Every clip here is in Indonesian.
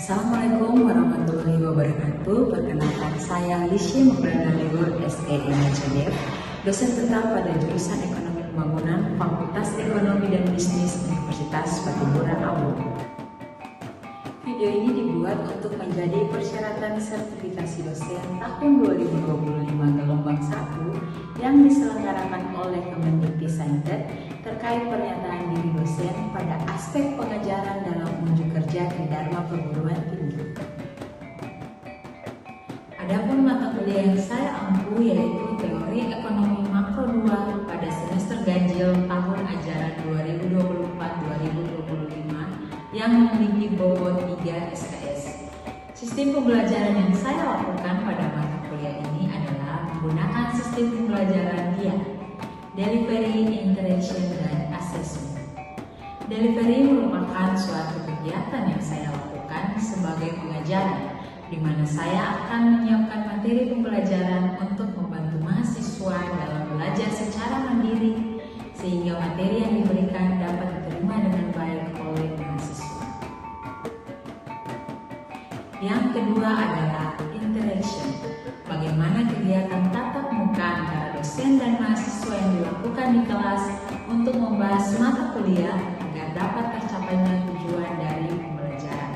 Assalamualaikum warahmatullahi wabarakatuh. Perkenalkan saya Lishy Mukdana Legur, SE MHCDF, dosen tetap pada jurusan Ekonomi Pembangunan, Fakultas Ekonomi dan Bisnis Universitas Patibura Ambon. Video ini dibuat untuk menjadi persyaratan sertifikasi dosen tahun 2025 gelombang 1 yang diselenggarakan oleh Kemendikbudristek terkait pernyataan diri dosen pada aspek pengajaran dalam unjuk kerja di Dharma Perguruan Tinggi. Adapun mata kuliah yang saya ampu yaitu Teori Ekonomi Makro 2 pada semester ganjil tahun ajaran 2024-2025 yang memiliki bobot 3 SKS. Sistem pembelajaran yang saya lakukan pada mata kuliah ini adalah menggunakan sistem pembelajaran DIA, Delivery, Interaction, dan Assessment. Delivery merupakan suatu kegiatan yang saya lakukan sebagai pengajar, di mana saya akan menyiapkan materi pembelajaran untuk membantu mahasiswa dalam belajar secara mandiri, sehingga materi yang diberikan dapat diterima dengan baik oleh mahasiswa. Yang kedua adalah interaction. Bagaimana kegiatan tatap muka antara dosen dan mahasiswa yang dilakukan di kelas untuk membahas mata kuliah agar dapat tercapainya tujuan dari pembelajaran.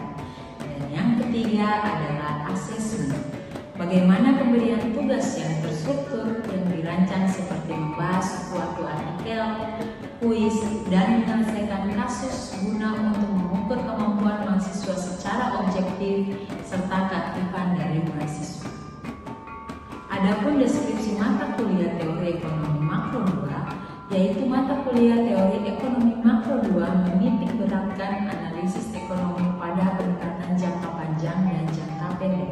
Dan yang ketiga adalah assessment. Bagaimana pemberian tugas yang terstruktur yang dirancang seperti membahas suatu artikel, kuis, dan menyelesaikan kasus guna untuk mengukur kemampuan mahasiswa secara objektif serta keaktifan dari mahasiswa. Adapun deskripsi mata kuliah Teori Ekonomi Makro 2, yaitu mata kuliah Teori Ekonomi Makro 2 menitik beratkan analisis ekonomi pada pendekatan jangka panjang dan jangka pendek.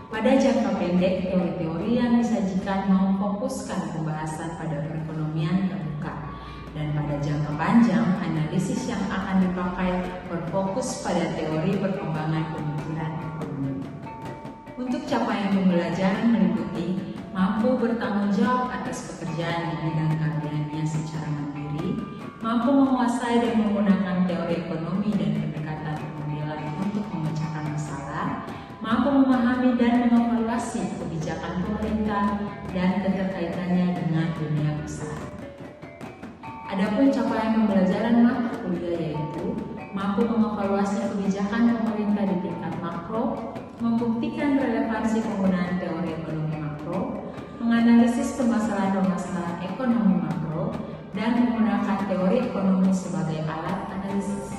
Pada jangka pendek, teori-teori yang disajikan memfokuskan pembahasan pada perekonomian terbuka, dan pada jangka panjang, analisis yang akan dipakai berfokus pada teori perkembangan pemikiran ekonomi. Untuk capaian pembelajaran meliputi mampu bertanggung jawab atas pekerjaan di bidang keahliannya secara mandiri, mampu menguasai dan menggunakan teori ekonomi dan pendekatan pemodelan untuk memecahkan masalah, mampu memahami dan mengevaluasi kebijakan pemerintah dan keterkaitannya dengan dunia usaha. Adapun capaian pembelajaran mata kuliah yaitu mampu mengevaluasi kebijakan pemerintah di tingkat makro, membuktikan relevansi penggunaan teori ekonomi makro, menganalisis permasalahan-permasalahan ekonomi makro, dan menggunakan teori ekonomi sebagai alat analisis.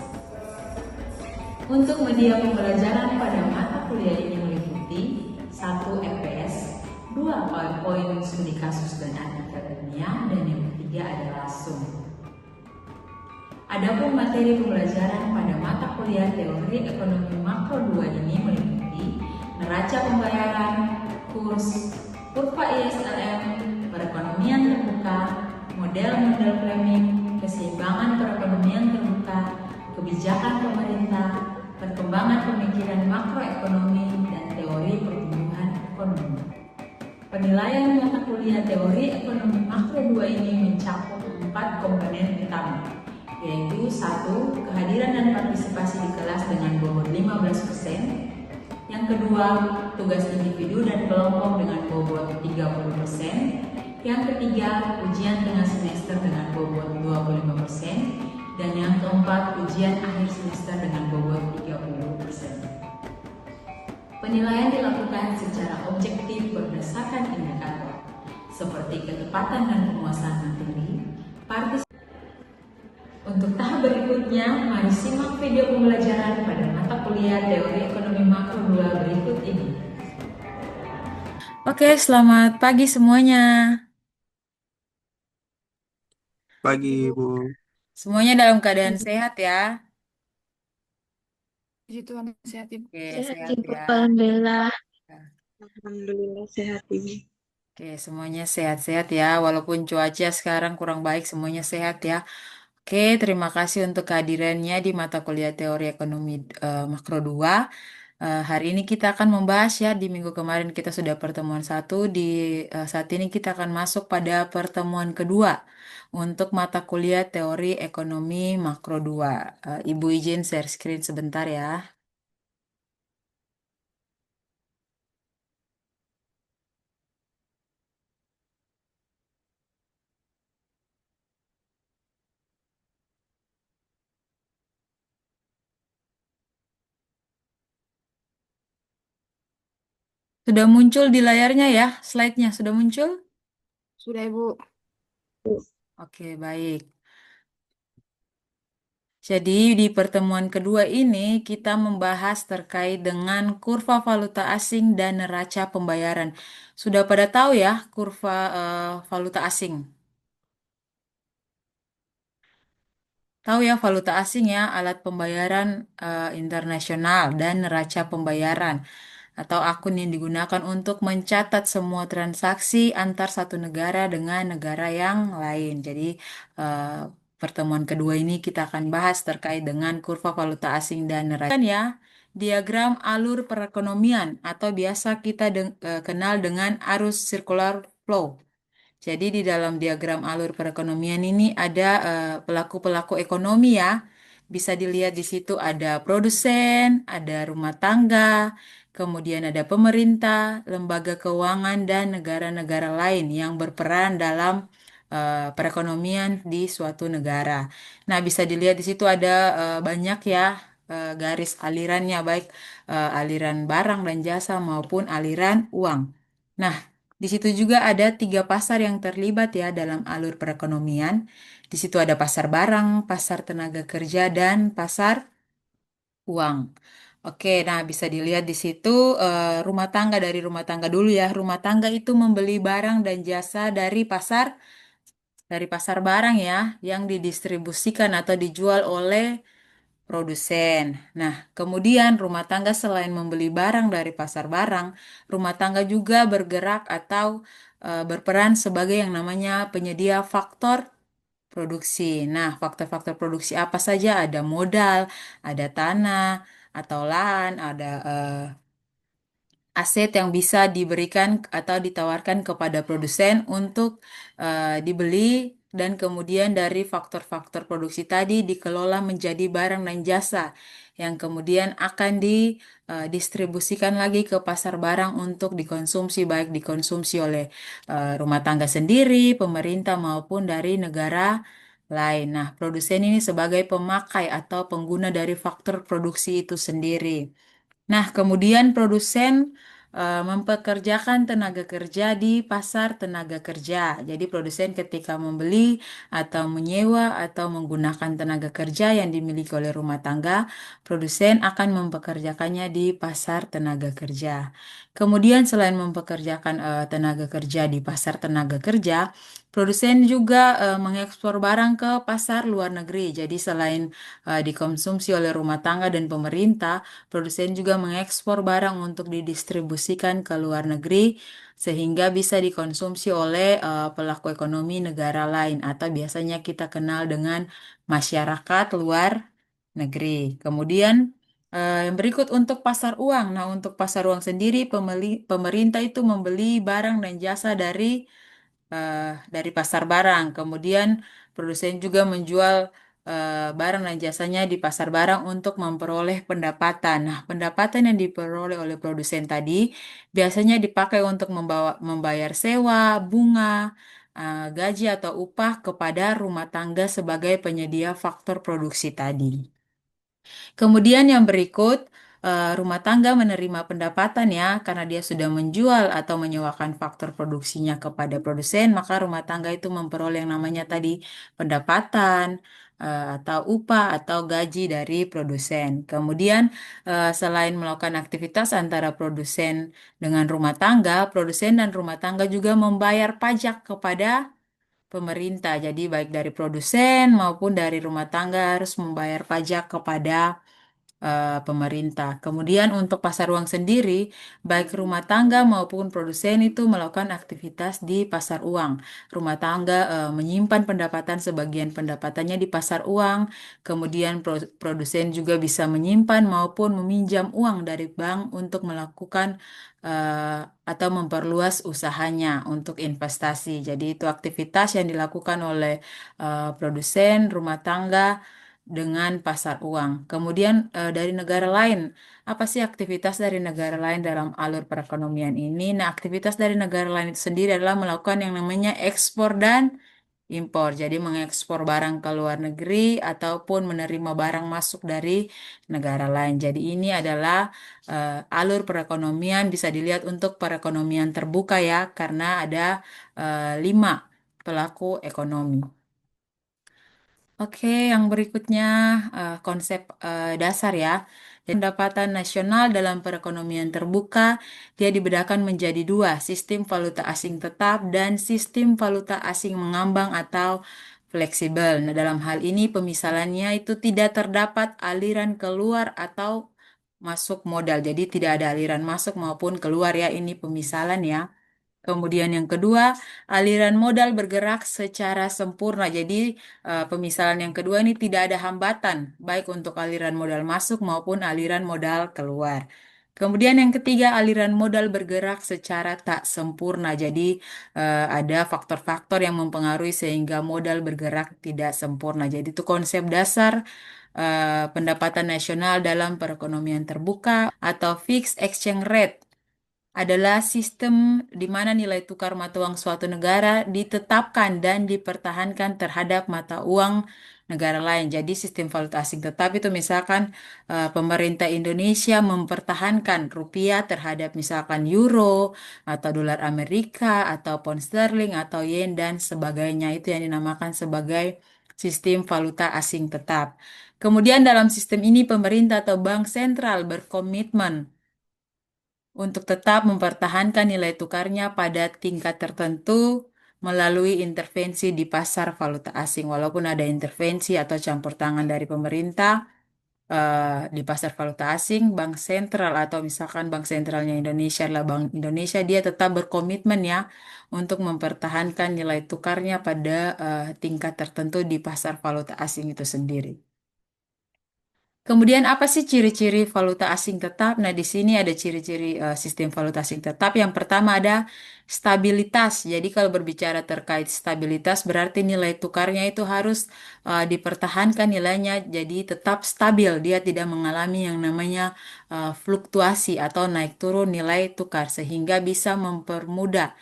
Untuk media pembelajaran pada mata kuliah ini meliputi 1. FPS, 2. PowerPoint studi kasus dan artikel ilmiah, dan yang ketiga adalah Zoom. Adapun materi pembelajaran pada mata kuliah Teori Ekonomi Makro 2 ini meliputi neraca pembayaran, kurs, kurva ISLM, perekonomian terbuka, model-model framing, keseimbangan perekonomian terbuka, kebijakan pemerintah, perkembangan pemikiran makroekonomi, dan teori pertumbuhan ekonomi. Penilaian mata kuliah Teori Ekonomi Makro 2 ini mencakup 4 komponen utama, yaitu 1. Kehadiran dan partisipasi di kelas dengan bobot 15%. Yang kedua, tugas individu dan kelompok dengan bobot 30%. Yang ketiga, ujian tengah semester dengan bobot 25%. Dan yang keempat, ujian akhir semester dengan bobot 30%. Penilaian dilakukan secara objektif berdasarkan indikator seperti ketepatan dan penguasaan materi, Untuk tahap berikutnya, mari simak video pembelajaran pada mata kuliah Teori Ekonomi Makro 2 berikut ini. Oke, selamat pagi semuanya. Pagi, Bu. Semuanya dalam keadaan sehat ya. Puji Tuhan sehat Ibu. Oke, Sehat sehat Ibu, ya. alhamdulillah. Alhamdulillah sehat, Ibu. Oke, semuanya sehat-sehat ya. Walaupun cuaca sekarang kurang baik, semuanya sehat ya. Oke, terima kasih untuk kehadirannya di mata kuliah Teori Ekonomi Makro 2. Hari ini kita akan membahas ya, di minggu kemarin kita sudah pertemuan 1, saat ini kita akan masuk pada pertemuan kedua untuk mata kuliah Teori Ekonomi Makro 2. Ibu izin share screen sebentar ya. Sudah muncul di layarnya ya, slide-nya sudah muncul? Sudah, Ibu. Oke, baik. Jadi di pertemuan kedua ini kita membahas terkait dengan kurva valuta asing dan neraca pembayaran. Sudah pada tahu ya kurva valuta asing? Tahu ya valuta asing ya, alat pembayaran internasional dan neraca pembayaran atau akun yang digunakan untuk mencatat semua transaksi antar satu negara dengan negara yang lain. Jadi eh, pertemuan kedua ini kita akan bahas terkait dengan kurva valuta asing dan neraca. Kan ya, diagram alur perekonomian atau biasa kita kenal dengan arus circular flow. Jadi di dalam diagram alur perekonomian ini ada pelaku-pelaku ekonomi ya. Bisa dilihat di situ ada produsen, ada rumah tangga, kemudian ada pemerintah, lembaga keuangan, dan negara-negara lain yang berperan dalam perekonomian di suatu negara. Nah, bisa dilihat di situ ada banyak ya garis alirannya, baik aliran barang dan jasa maupun aliran uang. Nah, di situ juga ada tiga pasar yang terlibat ya dalam alur perekonomian. Di situ ada pasar barang, pasar tenaga kerja, dan pasar uang. Oke, nah bisa dilihat di situ rumah tangga dari rumah tangga dulu ya. Rumah tangga itu membeli barang dan jasa dari pasar barang ya yang didistribusikan atau dijual oleh produsen. Nah, kemudian rumah tangga selain membeli barang dari pasar barang, rumah tangga juga bergerak atau berperan sebagai yang namanya penyedia faktor produksi. Nah, faktor-faktor produksi apa saja? Ada modal, ada tanah atau lahan, ada aset yang bisa diberikan atau ditawarkan kepada produsen untuk dibeli dan kemudian dari faktor-faktor produksi tadi dikelola menjadi barang dan jasa yang kemudian akan didistribusikan lagi ke pasar barang untuk dikonsumsi baik dikonsumsi oleh rumah tangga sendiri, pemerintah maupun dari negara lain. Nah, produsen ini sebagai pemakai atau pengguna dari faktor produksi itu sendiri. Nah, kemudian produsen mempekerjakan tenaga kerja di pasar tenaga kerja. Jadi, produsen ketika membeli atau menyewa atau menggunakan tenaga kerja yang dimiliki oleh rumah tangga, produsen akan mempekerjakannya di pasar tenaga kerja. Kemudian, selain mempekerjakan tenaga kerja di pasar tenaga kerja, produsen juga mengekspor barang ke pasar luar negeri. Jadi, selain dikonsumsi oleh rumah tangga dan pemerintah, produsen juga mengekspor barang untuk didistribusikan ke luar negeri sehingga bisa dikonsumsi oleh pelaku ekonomi negara lain atau biasanya kita kenal dengan masyarakat luar negeri. Kemudian yang berikut untuk pasar uang. Nah, untuk pasar uang sendiri pemerintah itu membeli barang dan jasa dari pasar barang. Kemudian produsen juga menjual barang dan jasanya di pasar barang untuk memperoleh pendapatan. Nah, pendapatan yang diperoleh oleh produsen tadi biasanya dipakai untuk membayar sewa, bunga, gaji atau upah kepada rumah tangga sebagai penyedia faktor produksi tadi. Kemudian yang berikut, rumah tangga menerima pendapatan ya, karena dia sudah menjual atau menyewakan faktor produksinya kepada produsen, maka rumah tangga itu memperoleh yang namanya tadi pendapatan atau upah atau gaji dari produsen. Kemudian selain melakukan aktivitas antara produsen dengan rumah tangga, produsen dan rumah tangga juga membayar pajak kepada pemerintah. Jadi baik dari produsen maupun dari rumah tangga harus membayar pajak kepada pemerintah. Kemudian untuk pasar uang sendiri, baik rumah tangga maupun produsen itu melakukan aktivitas di pasar uang. Rumah tangga menyimpan pendapatan sebagian pendapatannya di pasar uang, kemudian produsen juga bisa menyimpan maupun meminjam uang dari bank untuk melakukan atau memperluas usahanya untuk investasi. Jadi itu aktivitas yang dilakukan oleh produsen, rumah tangga dengan pasar uang. Kemudian dari negara lain, apa sih aktivitas dari negara lain dalam alur perekonomian ini? Nah, aktivitas dari negara lain itu sendiri adalah melakukan yang namanya ekspor dan impor. Jadi mengekspor barang ke luar negeri ataupun menerima barang masuk dari negara lain. Jadi ini adalah alur perekonomian bisa dilihat untuk perekonomian terbuka ya, karena ada 5 pelaku ekonomi. Oke, yang berikutnya konsep dasar ya. Pendapatan nasional dalam perekonomian terbuka, dia dibedakan menjadi dua, sistem valuta asing tetap dan sistem valuta asing mengambang atau fleksibel. Nah, dalam hal ini pemisalannya itu tidak terdapat aliran keluar atau masuk modal. Jadi tidak ada aliran masuk maupun keluar ya, ini pemisalan ya. Kemudian yang kedua, aliran modal bergerak secara sempurna. Jadi pemisalan yang kedua ini tidak ada hambatan, baik untuk aliran modal masuk maupun aliran modal keluar. Kemudian yang ketiga, aliran modal bergerak secara tak sempurna. Jadi ada faktor-faktor yang mempengaruhi sehingga modal bergerak tidak sempurna. Jadi itu konsep dasar pendapatan nasional dalam perekonomian terbuka atau fixed exchange rate adalah sistem di mana nilai tukar mata uang suatu negara ditetapkan dan dipertahankan terhadap mata uang negara lain. Jadi sistem valuta asing tetap itu misalkan pemerintah Indonesia mempertahankan rupiah terhadap misalkan euro atau dolar Amerika atau pound sterling atau yen dan sebagainya. Itu yang dinamakan sebagai sistem valuta asing tetap. Kemudian dalam sistem ini pemerintah atau bank sentral berkomitmen untuk tetap mempertahankan nilai tukarnya pada tingkat tertentu melalui intervensi di pasar valuta asing. Walaupun ada intervensi atau campur tangan dari pemerintah di pasar valuta asing, bank sentral atau misalkan bank sentralnya Indonesia adalah Bank Indonesia, dia tetap berkomitmen ya untuk mempertahankan nilai tukarnya pada tingkat tertentu di pasar valuta asing itu sendiri. Kemudian apa sih ciri-ciri valuta asing tetap? Nah, di sini ada ciri-ciri sistem valuta asing tetap. Yang pertama ada stabilitas. Jadi kalau berbicara terkait stabilitas berarti nilai tukarnya itu harus dipertahankan nilainya jadi tetap stabil. Dia tidak mengalami yang namanya fluktuasi atau naik turun nilai tukar sehingga bisa mempermudah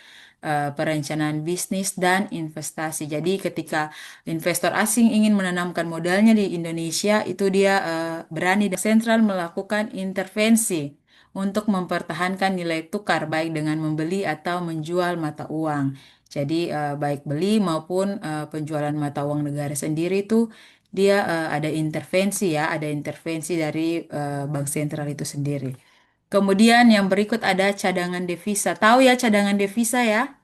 perencanaan bisnis dan investasi. Jadi ketika investor asing ingin menanamkan modalnya di Indonesia, itu dia berani dan sentral melakukan intervensi untuk mempertahankan nilai tukar baik dengan membeli atau menjual mata uang. Jadi baik beli maupun penjualan mata uang negara sendiri itu dia ada intervensi ya, ada intervensi dari bank sentral itu sendiri. Kemudian yang berikut ada cadangan devisa. Tahu ya cadangan devisa ya?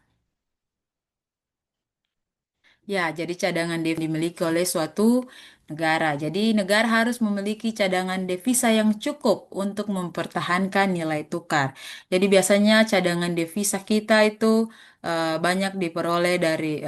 Ya, jadi cadangan devisa dimiliki oleh suatu negara. Jadi negara harus memiliki cadangan devisa yang cukup untuk mempertahankan nilai tukar. Jadi biasanya cadangan devisa kita itu banyak diperoleh dari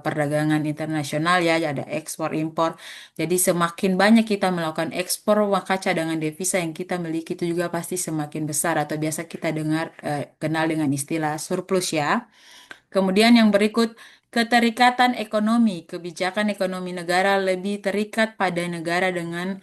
perdagangan internasional ya, ada ekspor impor. Jadi semakin banyak kita melakukan ekspor, maka cadangan devisa yang kita miliki itu juga pasti semakin besar atau biasa kita dengar kenal dengan istilah surplus ya. Kemudian yang berikut, keterikatan ekonomi. Kebijakan ekonomi negara lebih terikat pada negara dengan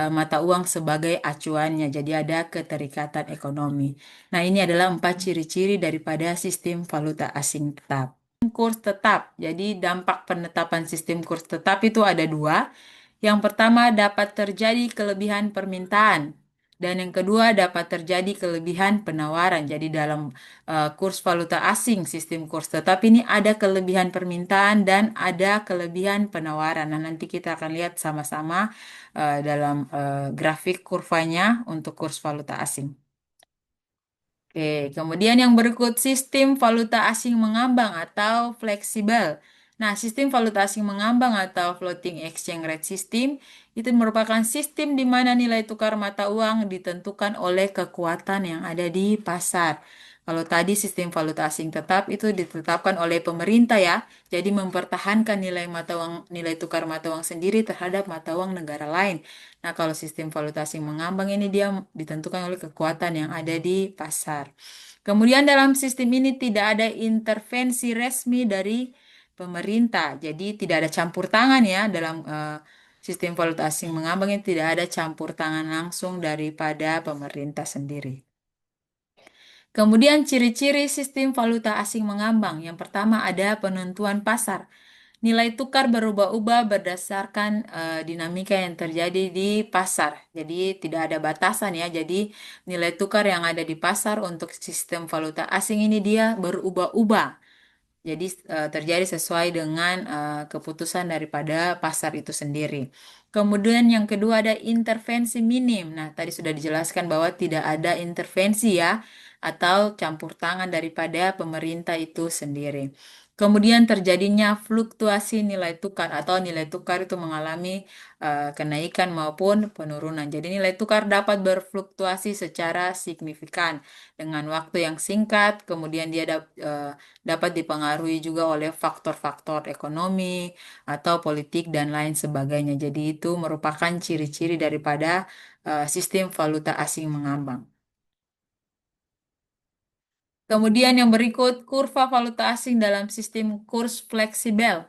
mata uang sebagai acuannya. Jadi ada keterikatan ekonomi. Nah, ini adalah 4 ciri-ciri daripada sistem valuta asing tetap. Kurs tetap. Jadi dampak penetapan sistem kurs tetap itu ada dua. Yang pertama dapat terjadi kelebihan permintaan. Dan yang kedua dapat terjadi kelebihan penawaran. Jadi dalam kurs valuta asing, sistem kurs tetap ini ada kelebihan permintaan dan ada kelebihan penawaran. Nah, nanti kita akan lihat sama-sama dalam grafik kurvanya untuk kurs valuta asing. Oke, kemudian yang berikut sistem valuta asing mengambang atau fleksibel. Nah, sistem valuta asing mengambang atau floating exchange rate system itu merupakan sistem di mana nilai tukar mata uang ditentukan oleh kekuatan yang ada di pasar. Kalau tadi sistem valuta asing tetap itu ditetapkan oleh pemerintah ya, jadi mempertahankan nilai mata uang, nilai tukar mata uang sendiri terhadap mata uang negara lain. Nah, kalau sistem valuta asing mengambang ini dia ditentukan oleh kekuatan yang ada di pasar. Kemudian dalam sistem ini tidak ada intervensi resmi dari pemerintah. Jadi tidak ada campur tangan ya dalam sistem valuta asing mengambang ini tidak ada campur tangan langsung daripada pemerintah sendiri. Kemudian ciri-ciri sistem valuta asing mengambang. Yang pertama ada penentuan pasar. Nilai tukar berubah-ubah berdasarkan dinamika yang terjadi di pasar. Jadi tidak ada batasan ya. Jadi nilai tukar yang ada di pasar untuk sistem valuta asing ini dia berubah-ubah. Jadi terjadi sesuai dengan keputusan daripada pasar itu sendiri. Kemudian yang kedua ada intervensi minim. Nah, tadi sudah dijelaskan bahwa tidak ada intervensi ya, atau campur tangan daripada pemerintah itu sendiri. Kemudian terjadinya fluktuasi nilai tukar atau nilai tukar itu mengalami kenaikan maupun penurunan. Jadi nilai tukar dapat berfluktuasi secara signifikan dengan waktu yang singkat. Kemudian dia dapat dipengaruhi juga oleh faktor-faktor ekonomi atau politik dan lain sebagainya. Jadi itu merupakan ciri-ciri daripada sistem valuta asing mengambang. Kemudian yang berikut, kurva valuta asing dalam sistem kurs fleksibel.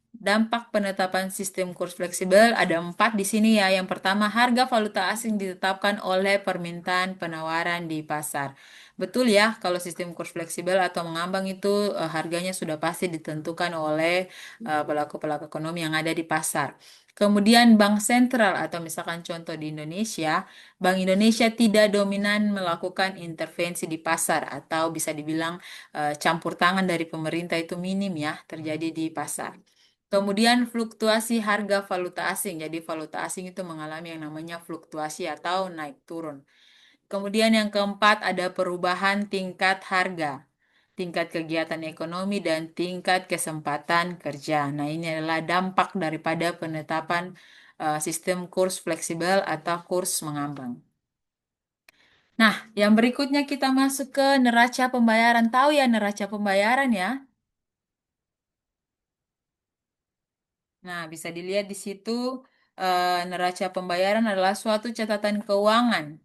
Dampak penetapan sistem kurs fleksibel ada 4 di sini ya. Yang pertama, harga valuta asing ditetapkan oleh permintaan penawaran di pasar. Betul ya, kalau sistem kurs fleksibel atau mengambang itu harganya sudah pasti ditentukan oleh pelaku-pelaku ekonomi yang ada di pasar. Kemudian bank sentral atau misalkan contoh di Indonesia, Bank Indonesia tidak dominan melakukan intervensi di pasar atau bisa dibilang campur tangan dari pemerintah itu minim ya terjadi di pasar. Kemudian fluktuasi harga valuta asing. Jadi valuta asing itu mengalami yang namanya fluktuasi atau naik turun. Kemudian yang keempat ada perubahan tingkat harga, tingkat kegiatan ekonomi dan tingkat kesempatan kerja. Nah, ini adalah dampak daripada penetapan sistem kurs fleksibel atau kurs mengambang. Nah, yang berikutnya kita masuk ke neraca pembayaran. Tahu ya neraca pembayaran ya? Nah, bisa dilihat di situ neraca pembayaran adalah suatu catatan keuangan.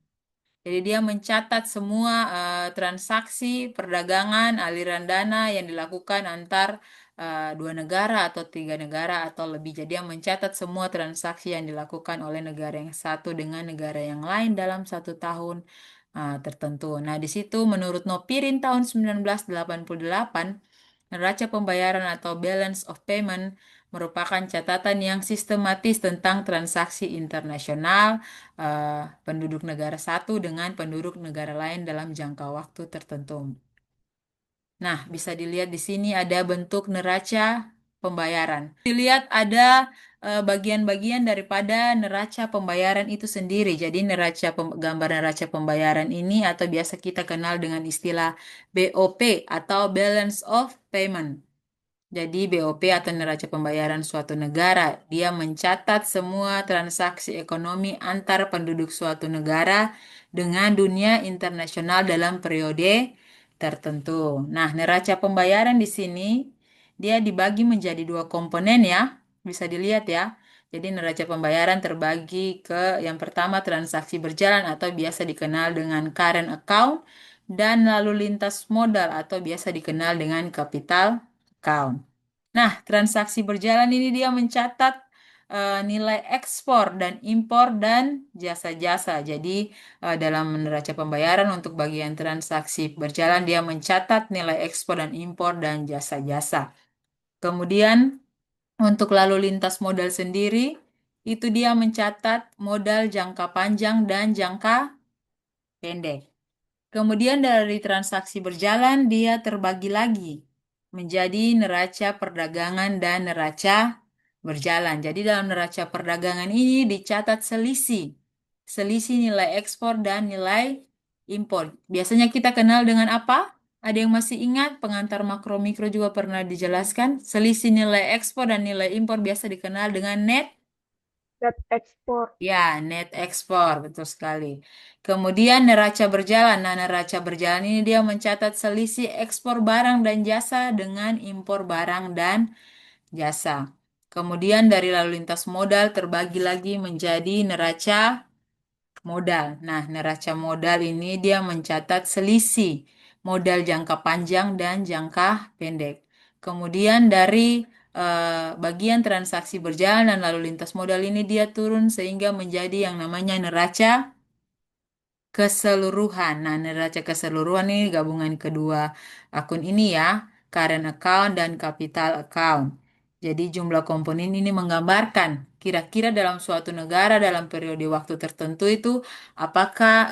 Jadi dia mencatat semua transaksi perdagangan, aliran dana yang dilakukan antar dua negara atau tiga negara atau lebih. Jadi dia mencatat semua transaksi yang dilakukan oleh negara yang satu dengan negara yang lain dalam satu tahun tertentu. Nah, di situ menurut Nopirin tahun 1988, neraca pembayaran atau balance of payment merupakan catatan yang sistematis tentang transaksi internasional penduduk negara satu dengan penduduk negara lain dalam jangka waktu tertentu. Nah, bisa dilihat di sini ada bentuk neraca pembayaran. Dilihat ada bagian-bagian daripada neraca pembayaran itu sendiri. Jadi gambar neraca pembayaran ini atau biasa kita kenal dengan istilah BOP atau Balance of Payment. Jadi BOP atau neraca pembayaran suatu negara, dia mencatat semua transaksi ekonomi antar penduduk suatu negara dengan dunia internasional dalam periode tertentu. Nah, neraca pembayaran di sini dia dibagi menjadi dua komponen ya, bisa dilihat ya. Jadi neraca pembayaran terbagi ke yang pertama transaksi berjalan atau biasa dikenal dengan current account dan lalu lintas modal atau biasa dikenal dengan capital account. Nah, transaksi berjalan ini dia mencatat nilai ekspor dan impor dan jasa-jasa. Jadi, dalam neraca pembayaran untuk bagian transaksi berjalan dia mencatat nilai ekspor dan impor dan jasa-jasa. Kemudian, untuk lalu lintas modal sendiri, itu dia mencatat modal jangka panjang dan jangka pendek. Kemudian dari transaksi berjalan dia terbagi lagi menjadi neraca perdagangan dan neraca berjalan. Jadi dalam neraca perdagangan ini dicatat selisih. Selisih nilai ekspor dan nilai impor. Biasanya kita kenal dengan apa? Ada yang masih ingat? Pengantar makro mikro juga pernah dijelaskan. Selisih nilai ekspor dan nilai impor biasa dikenal dengan net. Net ekspor. Ya, net ekspor, betul sekali. Kemudian neraca berjalan. Nah, neraca berjalan ini dia mencatat selisih ekspor barang dan jasa dengan impor barang dan jasa. Kemudian dari lalu lintas modal terbagi lagi menjadi neraca modal. Nah, neraca modal ini dia mencatat selisih modal jangka panjang dan jangka pendek. Kemudian dari bagian transaksi berjalan dan lalu lintas modal ini dia turun sehingga menjadi yang namanya neraca keseluruhan. Nah, neraca keseluruhan ini gabungan kedua akun ini ya, current account dan capital account. Jadi jumlah komponen ini menggambarkan kira-kira dalam suatu negara dalam periode waktu tertentu itu apakah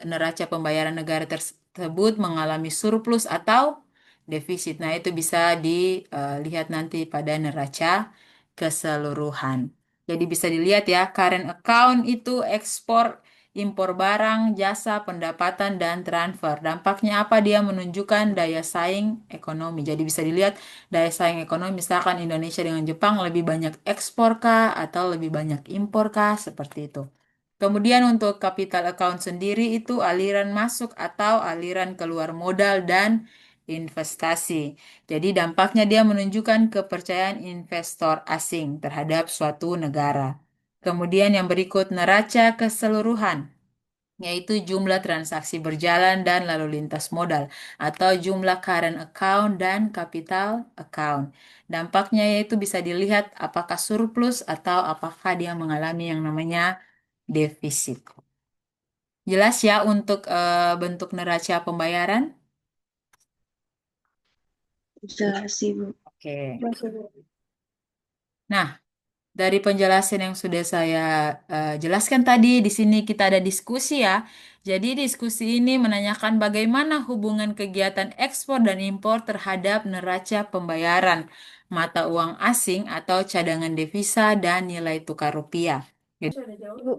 neraca pembayaran negara tersebut mengalami surplus atau defisit. Nah, itu bisa dilihat nanti pada neraca keseluruhan. Jadi bisa dilihat ya, current account itu ekspor, impor barang, jasa, pendapatan, dan transfer. Dampaknya apa? Dia menunjukkan daya saing ekonomi. Jadi bisa dilihat daya saing ekonomi, misalkan Indonesia dengan Jepang lebih banyak ekspor kah atau lebih banyak impor kah? Seperti itu. Kemudian untuk capital account sendiri itu aliran masuk atau aliran keluar modal dan investasi. Jadi dampaknya dia menunjukkan kepercayaan investor asing terhadap suatu negara. Kemudian yang berikut neraca keseluruhan, yaitu jumlah transaksi berjalan dan lalu lintas modal, atau jumlah current account dan capital account. Dampaknya yaitu bisa dilihat apakah surplus atau apakah dia mengalami yang namanya defisit. Jelas ya untuk bentuk neraca pembayaran? Jelas sih, Bu. Oke. Jelas sih, Bu. Nah, dari penjelasan yang sudah saya jelaskan tadi, di sini kita ada diskusi ya. Jadi diskusi ini menanyakan bagaimana hubungan kegiatan ekspor dan impor terhadap neraca pembayaran, mata uang asing atau cadangan devisa dan nilai tukar rupiah. Gitu. Ibu,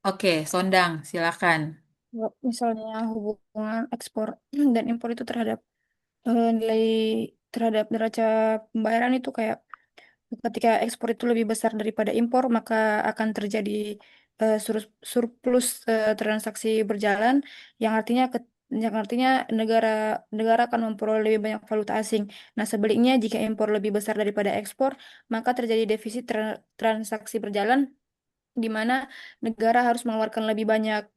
Oke, Sondang, silakan. kalau misalnya hubungan ekspor dan impor itu terhadap nilai terhadap neraca pembayaran itu kayak ketika ekspor itu lebih besar daripada impor, maka akan terjadi surplus transaksi berjalan, yang artinya yang artinya negara negara akan memperoleh lebih banyak valuta asing. Nah, sebaliknya jika impor lebih besar daripada ekspor, maka terjadi defisit transaksi berjalan, di mana negara harus mengeluarkan lebih banyak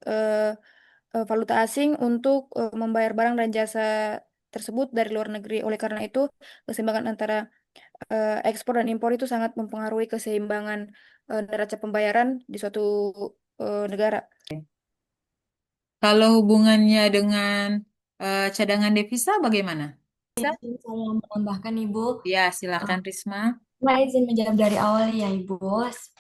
valuta asing untuk membayar barang dan jasa tersebut dari luar negeri. Oleh karena itu, keseimbangan antara ekspor dan impor itu sangat mempengaruhi keseimbangan neraca pembayaran di suatu negara. Kalau hubungannya dengan cadangan devisa bagaimana? Izin saya menambahkan Ibu, Ya, eh, silakan Risma. saya izin menjawab dari awal ya Ibu.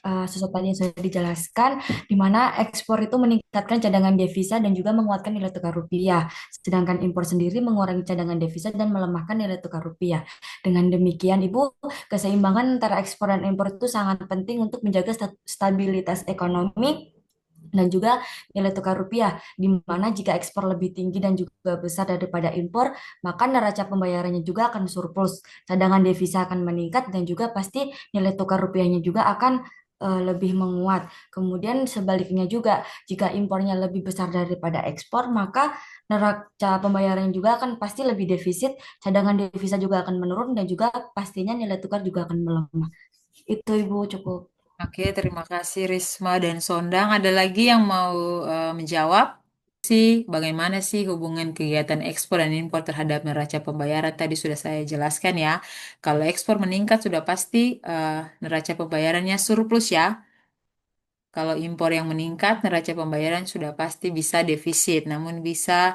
Sesuai tadi yang sudah dijelaskan, di mana ekspor itu meningkatkan cadangan devisa dan juga menguatkan nilai tukar rupiah, sedangkan impor sendiri mengurangi cadangan devisa dan melemahkan nilai tukar rupiah. Dengan demikian, Ibu, keseimbangan antara ekspor dan impor itu sangat penting untuk menjaga stabilitas ekonomi dan juga nilai tukar rupiah, di mana jika ekspor lebih tinggi dan juga besar daripada impor, maka neraca pembayarannya juga akan surplus, cadangan devisa akan meningkat, dan juga pasti nilai tukar rupiahnya juga akan lebih menguat. Kemudian sebaliknya juga, jika impornya lebih besar daripada ekspor, maka neraca pembayarannya juga akan pasti lebih defisit, cadangan devisa juga akan menurun, dan juga pastinya nilai tukar juga akan melemah. Itu Ibu cukup. Oke, terima kasih Risma dan Sondang. Ada lagi yang mau menjawab? Sih, bagaimana sih hubungan kegiatan ekspor dan impor terhadap neraca pembayaran? Tadi sudah saya jelaskan ya. Kalau ekspor meningkat sudah pasti neraca pembayarannya surplus ya. Kalau impor yang meningkat, neraca pembayaran sudah pasti bisa defisit, namun bisa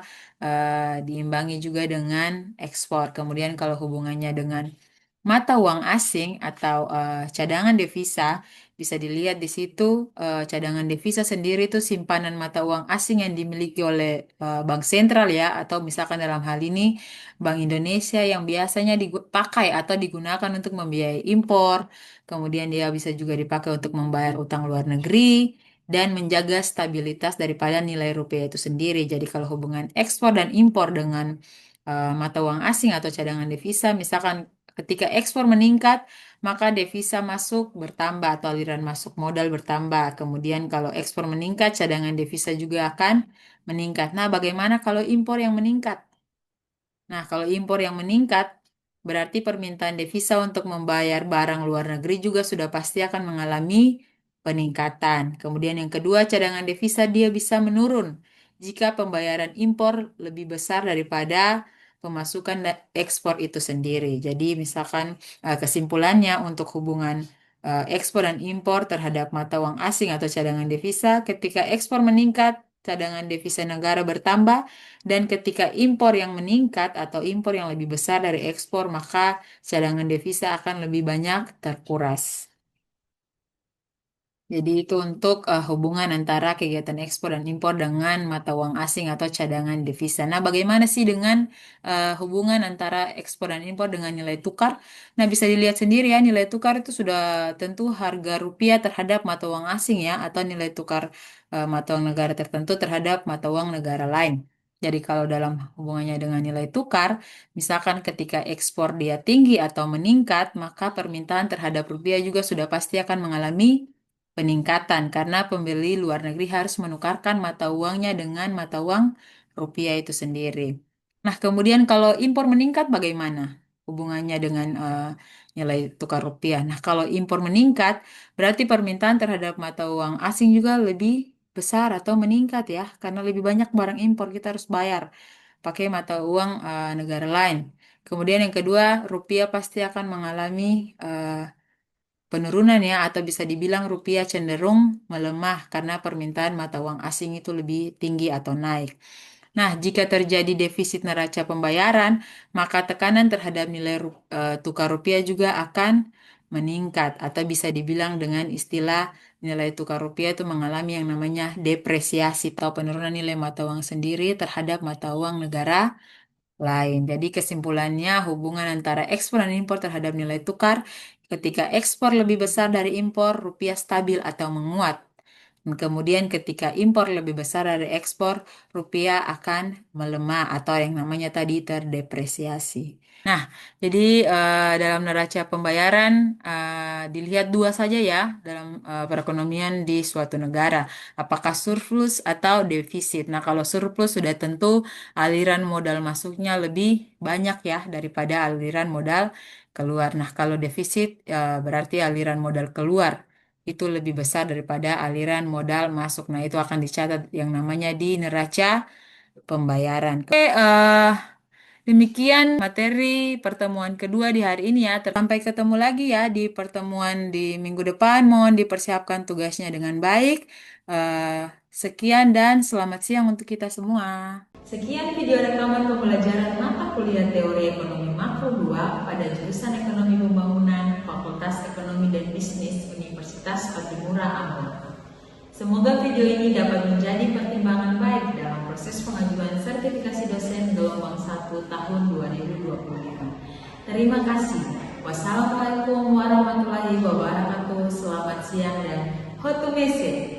diimbangi juga dengan ekspor. Kemudian kalau hubungannya dengan mata uang asing atau cadangan devisa, bisa dilihat di situ cadangan devisa sendiri itu simpanan mata uang asing yang dimiliki oleh bank sentral ya, atau misalkan dalam hal ini Bank Indonesia yang biasanya dipakai atau digunakan untuk membiayai impor. Kemudian dia bisa juga dipakai untuk membayar utang luar negeri dan menjaga stabilitas daripada nilai rupiah itu sendiri. Jadi kalau hubungan ekspor dan impor dengan mata uang asing atau cadangan devisa, misalkan ketika ekspor meningkat, maka devisa masuk bertambah atau aliran masuk modal bertambah. Kemudian kalau ekspor meningkat, cadangan devisa juga akan meningkat. Nah, bagaimana kalau impor yang meningkat? Nah, kalau impor yang meningkat, berarti permintaan devisa untuk membayar barang luar negeri juga sudah pasti akan mengalami peningkatan. Kemudian yang kedua, cadangan devisa dia bisa menurun jika pembayaran impor lebih besar daripada pemasukan ekspor itu sendiri. Jadi, misalkan kesimpulannya untuk hubungan ekspor dan impor terhadap mata uang asing atau cadangan devisa, ketika ekspor meningkat, cadangan devisa negara bertambah, dan ketika impor yang meningkat atau impor yang lebih besar dari ekspor, maka cadangan devisa akan lebih banyak terkuras. Jadi itu untuk hubungan antara kegiatan ekspor dan impor dengan mata uang asing atau cadangan devisa. Nah, bagaimana sih dengan hubungan antara ekspor dan impor dengan nilai tukar? Nah, bisa dilihat sendiri ya, nilai tukar itu sudah tentu harga rupiah terhadap mata uang asing ya, atau nilai tukar mata uang negara tertentu terhadap mata uang negara lain. Jadi kalau dalam hubungannya dengan nilai tukar, misalkan ketika ekspor dia tinggi atau meningkat, maka permintaan terhadap rupiah juga sudah pasti akan mengalami peningkatan karena pembeli luar negeri harus menukarkan mata uangnya dengan mata uang rupiah itu sendiri. Nah, kemudian kalau impor meningkat bagaimana hubungannya dengan nilai tukar rupiah? Nah, kalau impor meningkat berarti permintaan terhadap mata uang asing juga lebih besar atau meningkat ya, karena lebih banyak barang impor kita harus bayar pakai mata uang negara lain. Kemudian yang kedua, rupiah pasti akan mengalami penurunan ya, atau bisa dibilang rupiah cenderung melemah karena permintaan mata uang asing itu lebih tinggi atau naik. Nah, jika terjadi defisit neraca pembayaran, maka tekanan terhadap nilai tukar rupiah juga akan meningkat atau bisa dibilang dengan istilah nilai tukar rupiah itu mengalami yang namanya depresiasi atau penurunan nilai mata uang sendiri terhadap mata uang negara lain. Jadi kesimpulannya hubungan antara ekspor dan impor terhadap nilai tukar, ketika ekspor lebih besar dari impor, rupiah stabil atau menguat. Dan kemudian ketika impor lebih besar dari ekspor, rupiah akan melemah atau yang namanya tadi terdepresiasi. Nah, jadi dalam neraca pembayaran dilihat dua saja ya dalam perekonomian di suatu negara, apakah surplus atau defisit. Nah, kalau surplus sudah tentu aliran modal masuknya lebih banyak ya daripada aliran modal keluar. Nah, kalau defisit berarti aliran modal keluar itu lebih besar daripada aliran modal masuk. Nah, itu akan dicatat yang namanya di neraca pembayaran. Oke, demikian materi pertemuan kedua di hari ini ya. Sampai ketemu lagi ya di pertemuan di minggu depan. Mohon dipersiapkan tugasnya dengan baik. Sekian dan selamat siang untuk kita semua. Sekian video rekaman pembelajaran mata kuliah teori ekonomi makro 2 pada jurusan ekonomi pembangunan Fakultas Ekonomi dan Bisnis Universitas Patimura Ambon. Semoga video ini dapat menjadi pertimbangan baik dalam proses pengajuan sertifikasi dosen gelombang 1 tahun 2025. Terima kasih. Wassalamualaikum warahmatullahi wabarakatuh. Selamat siang dan hotu mese.